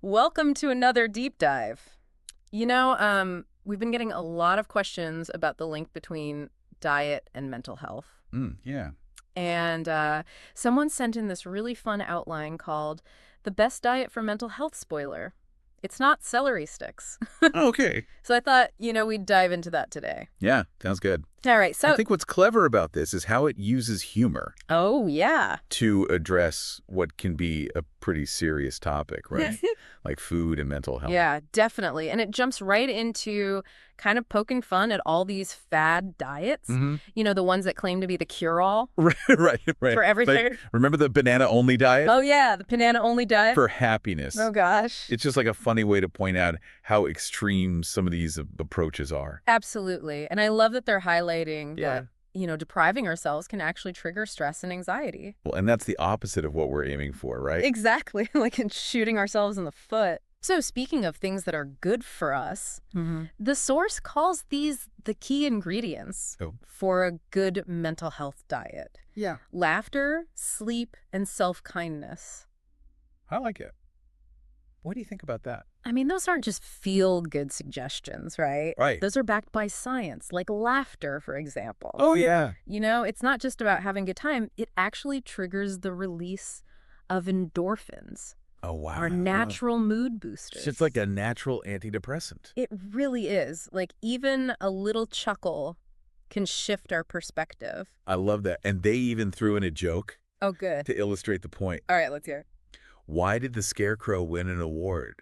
Welcome to another deep dive. We've been getting a lot of questions about the link between diet and mental health. Yeah. And someone sent in this really fun outline called The Best Diet for Mental Health Spoiler. It's not celery sticks. Okay. So I thought, we'd dive into that today. Yeah, sounds good. All right, I so... think what's clever about this is how it uses humor Oh, yeah. to address what can be a pretty serious topic, right? Like food and mental health. Yeah, definitely. And it jumps right into kind of poking fun at all these fad diets. Mm-hmm. The ones that claim to be the cure-all Right, right. for everything. Like, remember the banana-only diet? Oh, yeah, the banana-only diet. For happiness. Oh, gosh. It's just like a funny way to point out how extreme some of these approaches are. Absolutely. And I love that they're highlighting Yeah. that, depriving ourselves can actually trigger stress and anxiety. Well, and that's the opposite of what we're aiming for, right? Exactly. Like in shooting ourselves in the foot. So speaking of things that are good for us, the source calls these the key ingredients for a good mental health diet. Yeah. Laughter, sleep, and self-kindness. I like it. What do you think about that? I mean, those aren't just feel-good suggestions, right? Right. Those are backed by science, like laughter, for example. Oh, yeah. It's not just about having a good time. It actually triggers the release of endorphins. Oh, wow. Our natural mood boosters. It's like a natural antidepressant. It really is. Like, even a little chuckle can shift our perspective. I love that. And they even threw in a joke Oh, good. to illustrate the point. All right, let's hear it. Why did the Scarecrow win an award?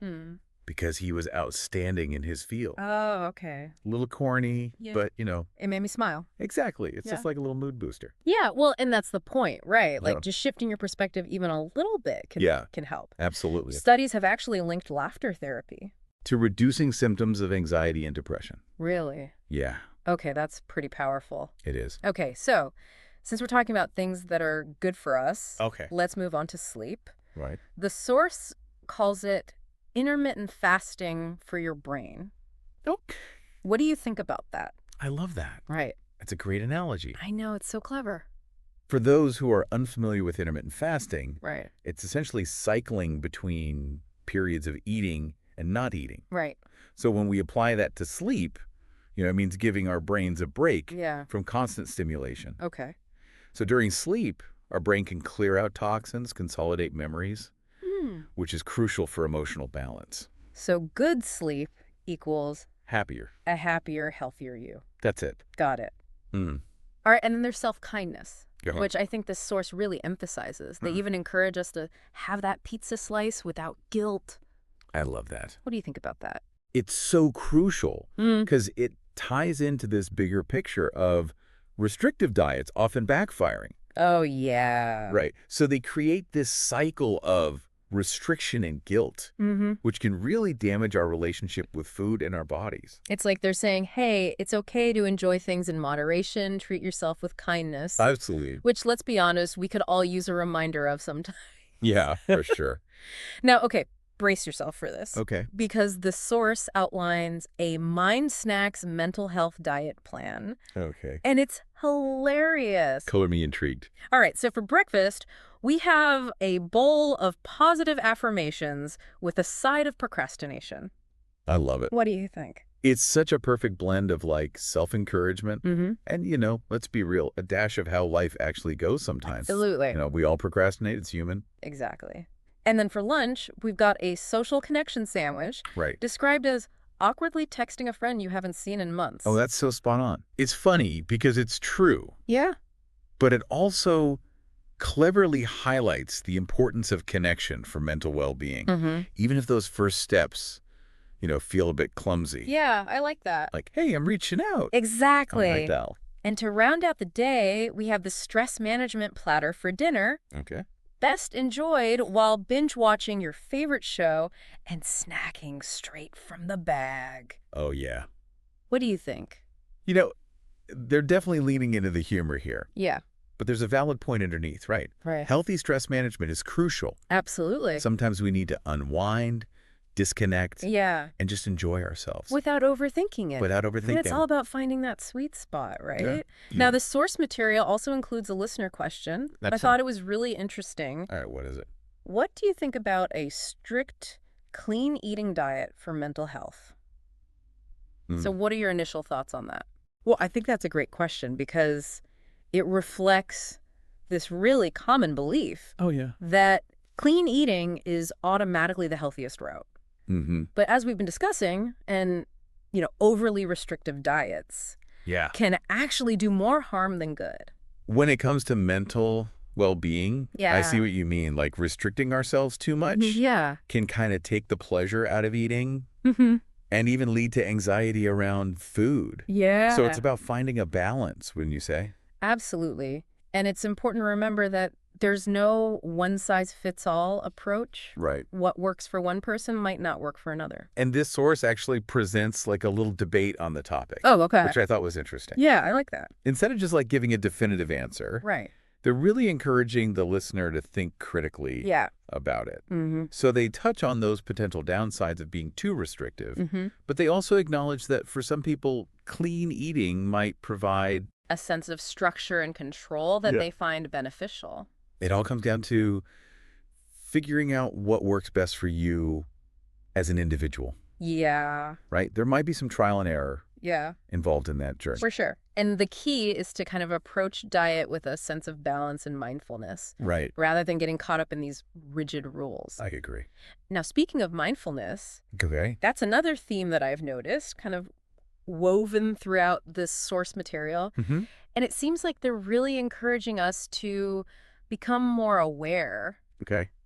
Hmm. Because he was outstanding in his field. Oh, okay. A little corny, Yeah. but, It made me smile. exactly. It's Yeah. just like a little mood booster. Yeah, well, and that's the point, right? Like, Yeah. just shifting your perspective even a little bit can help. Absolutely. Studies have actually linked laughter therapy. To reducing symptoms of anxiety and depression. Really? Yeah, Okay, that's pretty powerful. it is. Okay, so since we're talking about things that are good for us, Okay. let's move on to sleep. Right. The source calls it intermittent fasting for your brain. Okay. What do you think about that? I love that. Right. It's a great analogy. I know, it's so clever. For those who are unfamiliar with intermittent fasting, Right. it's essentially cycling between periods of eating and not eating. Right. So when we apply that to sleep, it means giving our brains a break Yeah. from constant stimulation. Okay. So during sleep, our brain can clear out toxins, consolidate memories, which is crucial for emotional balance. So good sleep equals Happier. a happier, healthier you. That's it. Got it. Mm. All right, and then there's self-kindness, Go on. which I think this source really emphasizes. They even encourage us to have that pizza slice without guilt. I love that. What do you think about that? It's so crucial because it ties into this bigger picture of restrictive diets often backfiring. Oh, yeah. Right. So they create this cycle of restriction and guilt, which can really damage our relationship with food and our bodies. It's like they're saying, hey, it's okay to enjoy things in moderation, treat yourself with kindness. Absolutely. Which, let's be honest, we could all use a reminder of sometimes. Yeah, for sure. Now, okay, brace yourself for this. Okay. Because the source outlines a Mind Snacks mental health diet plan. Okay. And it's hilarious. Color me intrigued. All right, so for breakfast, we have a bowl of positive affirmations with a side of procrastination. I love it. What do you think? It's such a perfect blend of like self-encouragement Mm-hmm. and, let's be real, a dash of how life actually goes sometimes. Absolutely. We all procrastinate. It's human. Exactly. And then for lunch, we've got a social connection sandwich Right. described as awkwardly texting a friend you haven't seen in months. Oh, that's so spot on. It's funny because it's true, Yeah. but it also cleverly highlights the importance of connection for mental well-being, even if those first steps, feel a bit clumsy. Yeah, I like that. Like, hey, I'm reaching out. Exactly. Like that. And to round out the day, we have the stress management platter for dinner. Okay. Best enjoyed while binge-watching your favorite show and snacking straight from the bag. Oh, yeah. What do you think? They're definitely leaning into the humor here, Yeah. but there's a valid point underneath, right? Right. Healthy stress management is crucial. Absolutely. Sometimes we need to unwind, disconnect, Yeah. and just enjoy ourselves. Without overthinking it. Without I mean, overthinking. it's all about finding that sweet spot, right? Yeah. Now, the source material also includes a listener question. I That's thought it was really interesting. All right, what is it? What do you think about a strict clean eating diet for mental health. So what are your initial thoughts on that? Well, I think that's a great question because it reflects this really common belief that clean eating is automatically the healthiest route. But as we've been discussing, and overly restrictive diets can actually do more harm than good. When it comes to mental well-being, I see what you mean. Like restricting ourselves too much can kind of take the pleasure out of eating and even lead to anxiety around food. So it's about finding a balance, wouldn't you say? Absolutely. And it's important to remember that there's no one-size-fits-all approach. Right. What works for one person might not work for another. And this source actually presents like a little debate on the topic. Oh, okay. Which I thought was interesting. Yeah, I like that. Instead of just like giving a definitive answer, right, they're really encouraging the listener to think critically about it. So they touch on those potential downsides of being too restrictive, but they also acknowledge that for some people, clean eating might provide a sense of structure and control that they find beneficial. It all comes down to figuring out what works best for you as an individual. Yeah. Right? There might be some trial and error involved in that journey. For sure. And the key is to kind of approach diet with a sense of balance and mindfulness. Right. Rather than getting caught up in these rigid rules. I agree. Now, speaking of mindfulness, that's another theme that I've noticed kind of woven throughout this source material. And it seems like they're really encouraging us to become more aware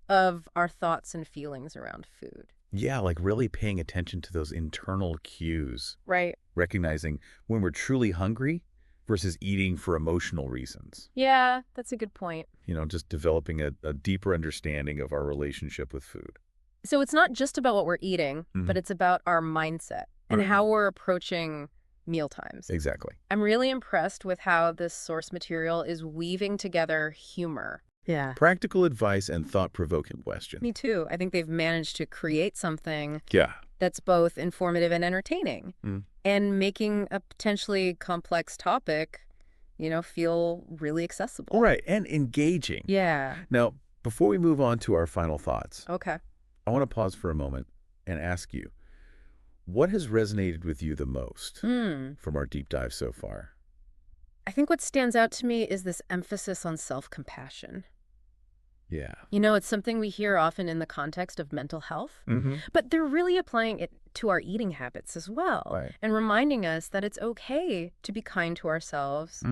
of our thoughts and feelings around food. Yeah, like really paying attention to those internal cues. Right. Recognizing when we're truly hungry versus eating for emotional reasons. Yeah, that's a good point. Just developing a deeper understanding of our relationship with food. So it's not just about what we're eating, but it's about our mindset and how we're approaching meal times. Exactly. I'm really impressed with how this source material is weaving together humor. Yeah. Practical advice and thought-provoking questions. Me too. I think they've managed to create something that's both informative and entertaining and making a potentially complex topic, feel really accessible. Right, and engaging. Yeah. Now, before we move on to our final thoughts, I want to pause for a moment and ask you, what has resonated with you the most from our deep dive so far? I think what stands out to me is this emphasis on self-compassion. Yeah. It's something we hear often in the context of mental health, but they're really applying it to our eating habits as well and reminding us that it's okay to be kind to ourselves,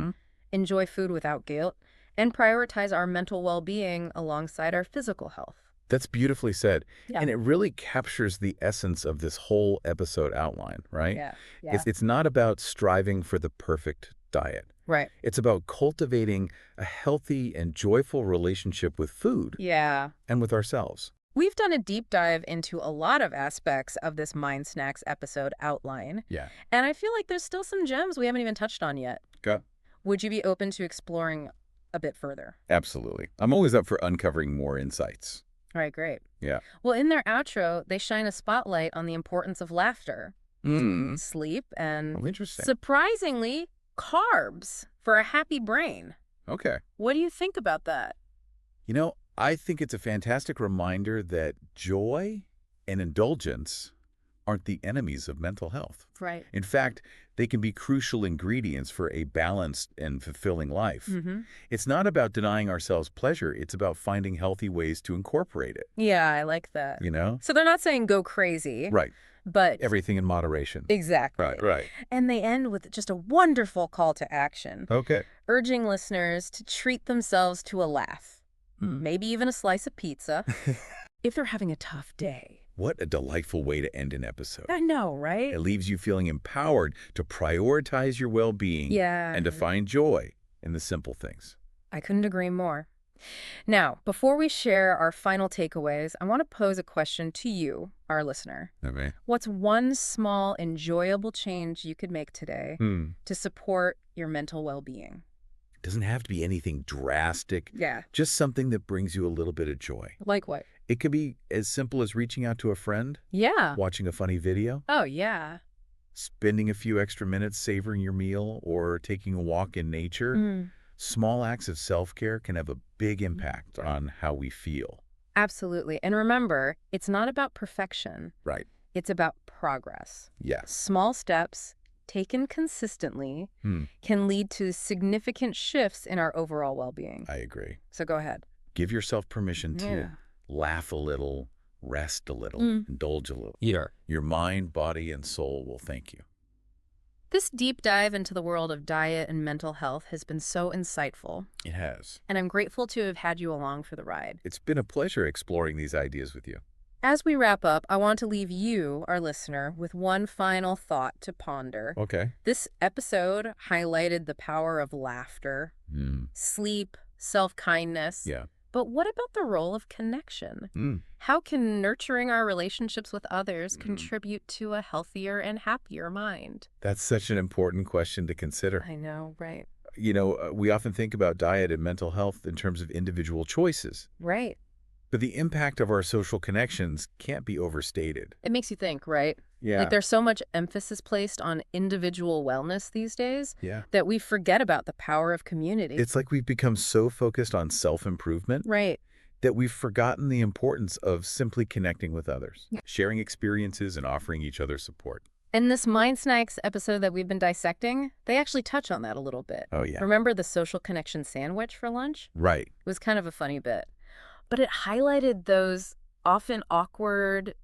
enjoy food without guilt, and prioritize our mental well-being alongside our physical health. That's beautifully said. And it really captures the essence of this whole episode outline, right? It's not about striving for the perfect diet. Right. It's about cultivating a healthy and joyful relationship with food. And with ourselves. We've done a deep dive into a lot of aspects of this Mind Snacks episode outline. And I feel like there's still some gems we haven't even touched on yet. Would you be open to exploring a bit further? Absolutely. I'm always up for uncovering more insights. All right, great. Yeah. Well, in their outro, they shine a spotlight on the importance of laughter, sleep, and surprisingly, carbs for a happy brain. Okay. What do you think about that? I think it's a fantastic reminder that joy and indulgence aren't the enemies of mental health. Right. In fact, they can be crucial ingredients for a balanced and fulfilling life. It's not about denying ourselves pleasure. It's about finding healthy ways to incorporate it. Yeah, I like that. So they're not saying go crazy. Right. But everything in moderation. Exactly. Right. And they end with just a wonderful call to action. Okay. Urging listeners to treat themselves to a laugh. Maybe even a slice of pizza. If they're having a tough day. What a delightful way to end an episode. I know, right? It leaves you feeling empowered to prioritize your well-being and to find joy in the simple things. I couldn't agree more. Now, before we share our final takeaways, I want to pose a question to you, our listener. Okay. What's one small, enjoyable change you could make today to support your mental well-being? It doesn't have to be anything drastic. Yeah. Just something that brings you a little bit of joy. Like what? It could be as simple as reaching out to a friend. Yeah. Watching a funny video. Oh, yeah. Spending a few extra minutes savoring your meal or taking a walk in nature. Small acts of self-care can have a big impact on how we feel. Absolutely. And remember, it's not about perfection. Right. It's about progress. Yes. Small steps taken consistently can lead to significant shifts in our overall well-being. I agree. So go ahead. Give yourself permission to laugh a little, rest a little, indulge a little. Yeah. Your mind, body, and soul will thank you. This deep dive into the world of diet and mental health has been so insightful. It has. And I'm grateful to have had you along for the ride. It's been a pleasure exploring these ideas with you. As we wrap up, I want to leave you, our listener, with one final thought to ponder. Okay. This episode highlighted the power of laughter, sleep, self-kindness. Yeah. But what about the role of connection? How can nurturing our relationships with others contribute to a healthier and happier mind? That's such an important question to consider. I know, right. You know, we often think about diet and mental health in terms of individual choices. Right. But the impact of our social connections can't be overstated. It makes you think, right? Yeah. Like there's so much emphasis placed on individual wellness these days that we forget about the power of community. It's like we've become so focused on self-improvement that we've forgotten the importance of simply connecting with others, sharing experiences and offering each other support. In this Mind Snacks episode that we've been dissecting, they actually touch on that a little bit. Oh, yeah. Remember the social connection sandwich for lunch? Right. It was kind of a funny bit. But it highlighted those often awkward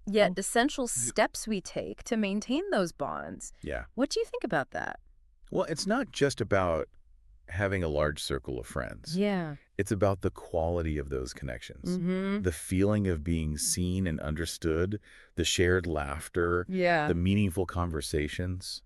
yet essential steps we take to maintain those bonds. Yeah. What do you think about that? Well, it's not just about having a large circle of friends. Yeah. It's about the quality of those connections. The feeling of being seen and understood, the shared laughter, the meaningful conversations.